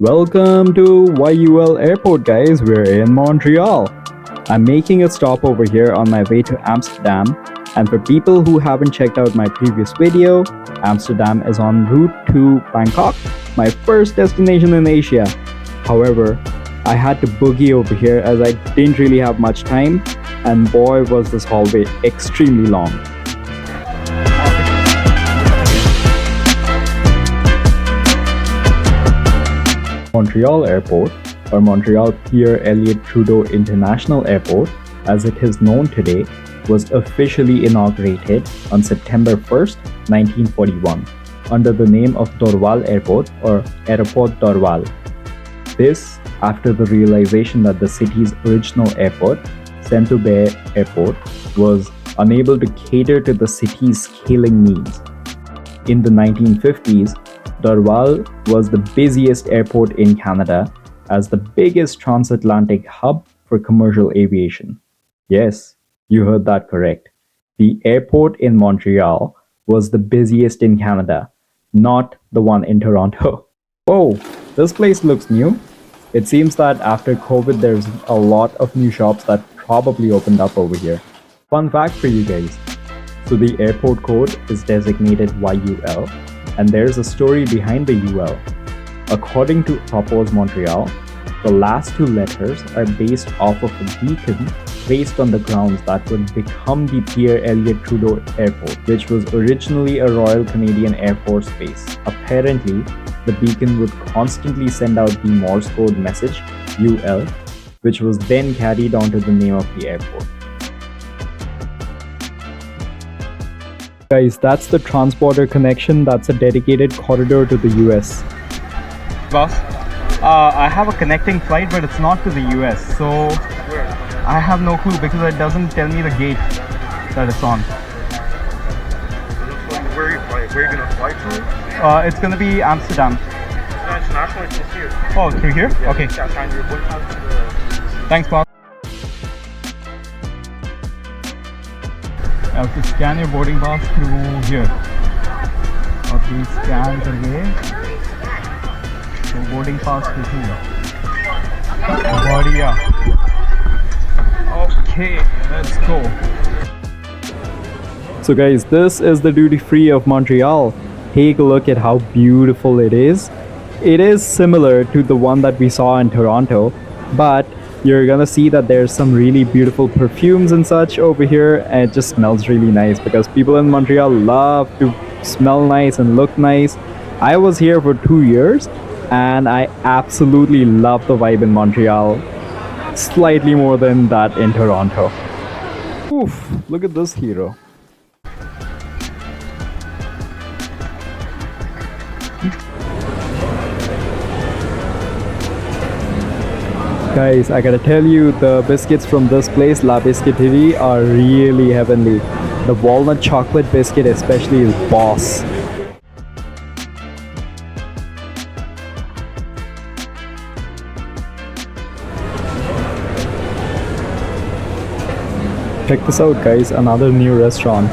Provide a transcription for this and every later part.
Welcome to YUL Airport, guys. We're in Montreal. I'm making a stop over here on my way to Amsterdam. And for people who haven't checked out my previous video, Amsterdam is en route to Bangkok, my first destination in Asia. However, I had to boogie over here as I didn't really have much time, and boy was this hallway extremely long. Montreal Airport, or Montreal Pierre Elliott Trudeau International Airport, as it is known today, was officially inaugurated on September 1st, 1941, under the name of Dorval Airport or Aéroport Dorval. This after the realization that the city's original airport, Saint-Hubert Airport, was unable to cater to the city's scaling needs. In the 1950s, Dorval was the busiest airport in Canada as the biggest transatlantic hub for commercial aviation. Yes, you heard that correct. The airport in Montreal was the busiest in Canada, not the one in Toronto. Oh, this place looks new. It seems that after COVID, there's a lot of new shops that probably opened up over here. Fun fact for you guys. So the airport code is designated YUL, and there's a story behind the UL. According to Propose Montreal, the last two letters are based off of a beacon placed on the grounds that would become the Pierre Elliott Trudeau Airport, which was originally a Royal Canadian Air Force base. Apparently, the beacon would constantly send out the Morse code message, UL, which was then carried onto the name of the airport. Guys, that's the Transborder connection. That's a dedicated corridor to the US. Boss, I have a connecting flight, but it's not to the US. So Where? I have no clue because it doesn't tell me the gate that it's on. Where are you flying? Where are you gonna fly to? It's gonna be Amsterdam. It's international. It's just here. Oh, through here? Yeah, Okay. Yeah, find your boarding pass to the. Thanks, boss. You have to scan your boarding pass through here. और please scan करके तो boarding pass through. बढ़िया. Okay, let's go. So guys, this is the duty free of Montreal. Take a look at how beautiful it is. It is similar to the one that we saw in Toronto, but you're gonna see that there's some really beautiful perfumes and such over here, and it just smells really nice because people in Montreal love to smell nice and look nice. I was here for 2 years and I absolutely love the vibe in Montreal, slightly more than that in Toronto. Oof, look at this hero. Guys, I gotta tell you, the biscuits from this place, La Biscuiterie, are really heavenly. The walnut chocolate biscuit especially is boss. Check this out, guys, another new restaurant.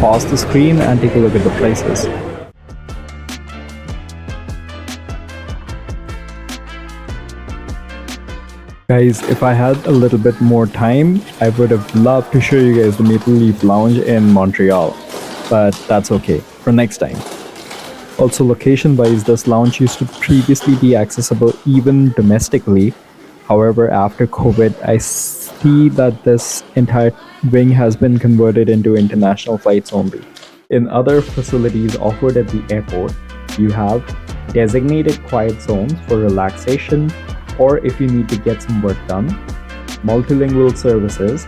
Pause the screen and take a look at the prices. Guys, if I had a little bit more time, I would have loved to show you guys the Maple Leaf Lounge in Montreal, but that's okay for next time. Also, location-wise, this lounge used to previously be accessible even domestically. However, after COVID, I see that this entire wing has been converted into international flights only. In other facilities offered at the airport, you have designated quiet zones for relaxation, or if you need to get some work done, multilingual services,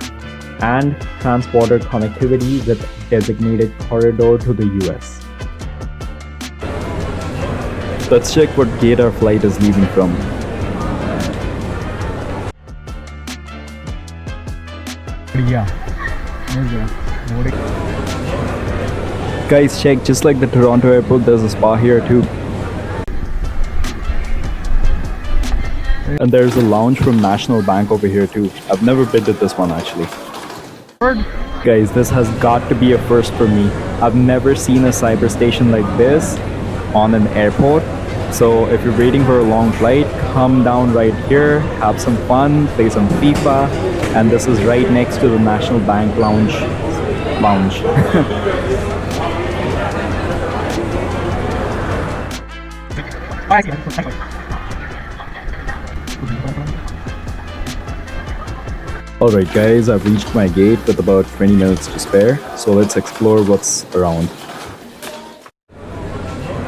and transborder connectivity with designated corridor to the US. Let's check what gate our flight is leaving from. Yeah. Guys, check, just like the Toronto airport, there's a spa here too. And there's a lounge from National Bank over here too. I've never been to this one actually. Guys, this has got to be a first for me. I've never seen a cyber station like this on an airport. So if you're waiting for a long flight, come down right here, have some fun, play some FIFA, and this is right next to the National Bank Lounge. Alright guys, I've reached my gate with about 20 minutes to spare, so let's explore what's around.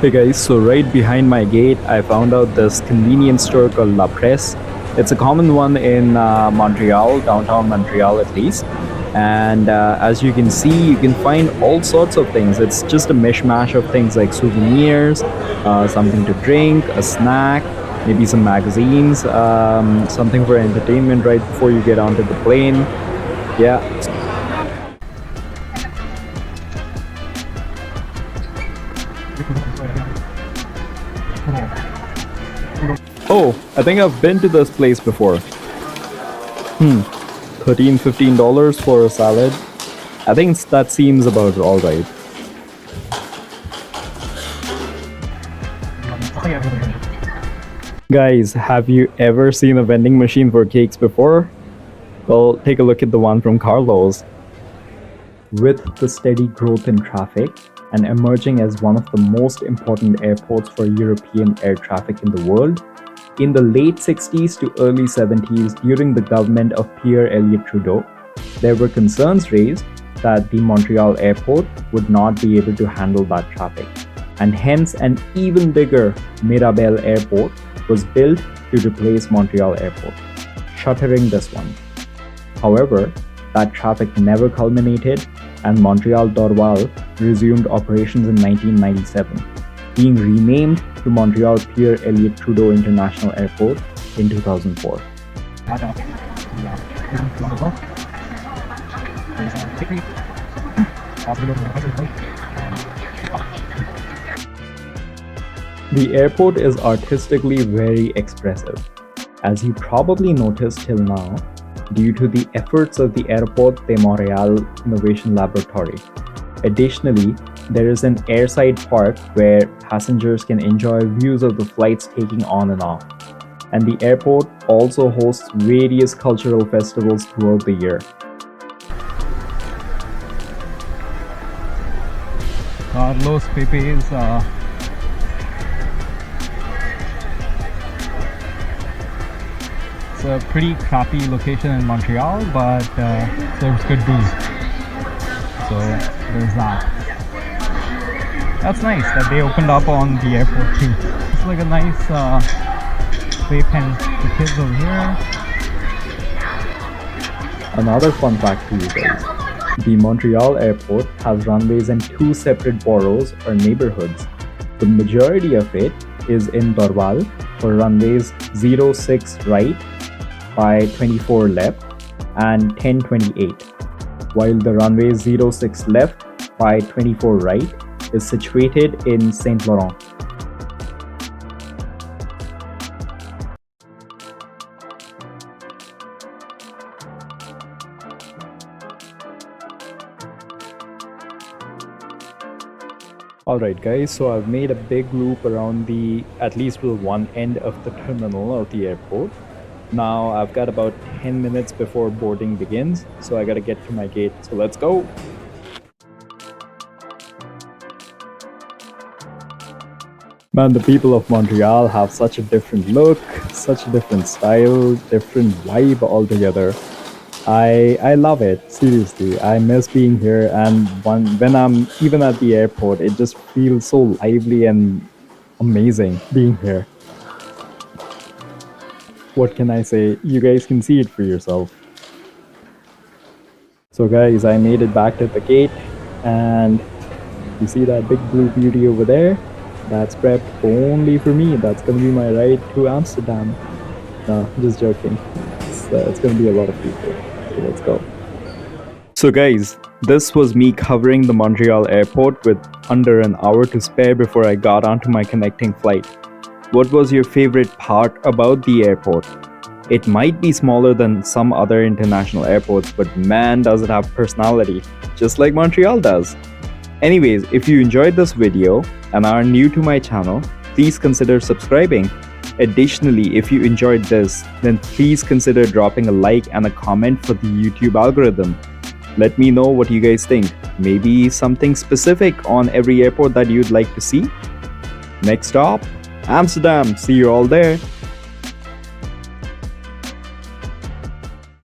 Hey guys, so right behind my gate I found out this convenience store called La Presse. It's a common one in Montreal, downtown Montreal at least. And as you can see, you can find all sorts of things. It's just a mishmash of things like souvenirs, something to drink, a snack, maybe some magazines, something for entertainment right before you get onto the plane. Yeah. Oh, I think I've been to this place before. $13-15 for a salad. I think that seems about alright. Guys, have you ever seen a vending machine for cakes before? Well, take a look at the one from Carlos. With the steady growth in traffic and emerging as one of the most important airports for European air traffic in the world, in the late 60s to early 70s, during the government of Pierre Elliott Trudeau, there were concerns raised that the Montreal Airport would not be able to handle that traffic, and hence an even bigger Mirabel Airport was built to replace Montreal Airport, shuttering this one. However, that traffic never culminated, and Montreal Dorval resumed operations in 1997, being renamed to Montreal Pierre Elliott Trudeau International Airport in 2004. The airport is artistically very expressive, as you probably noticed till now, due to the efforts of the Airport de Montréal Innovation Laboratory. Additionally, there is an airside park where passengers can enjoy views of the flights taking on and off. And the airport also hosts various cultural festivals throughout the year. Carlos Pepe's it's a pretty crappy location in Montreal, but serves good booze. So there's that. That's nice that they opened up on the airport too. It's like a nice playpen for kids over here. Another fun fact for you guys. The Montreal Airport has runways in two separate boroughs or neighborhoods. The majority of it is in Dorval for runways 06 right by 24 left and 1028, while the runway 06 left by 24 right is situated in Saint Laurent. Alright guys, so I've made a big loop around at least one end of the terminal of the airport. Now I've got about 10 minutes before boarding begins, so I gotta get to my gate, so let's go! Man, the people of Montreal have such a different look, such a different style, different vibe altogether. I love it, seriously. I miss being here, and when I'm even at the airport, it just feels so lively and amazing being here. What can I say? You guys can see it for yourself. So guys, I made it back to the gate, and you see that big blue beauty over there? That's prepped only for me. That's gonna be my ride to Amsterdam. No, just joking. It's gonna be a lot of people. So let's go. So guys, this was me covering the Montreal airport with under an hour to spare before I got onto my connecting flight. What was your favorite part about the airport? It might be smaller than some other international airports, but man, does it have personality, just like Montreal does. Anyways, if you enjoyed this video and are new to my channel, please consider subscribing. Additionally, if you enjoyed this, then please consider dropping a like and a comment for the YouTube algorithm. Let me know what you guys think. Maybe something specific on every airport that you'd like to see. Next stop, Amsterdam. See you all there.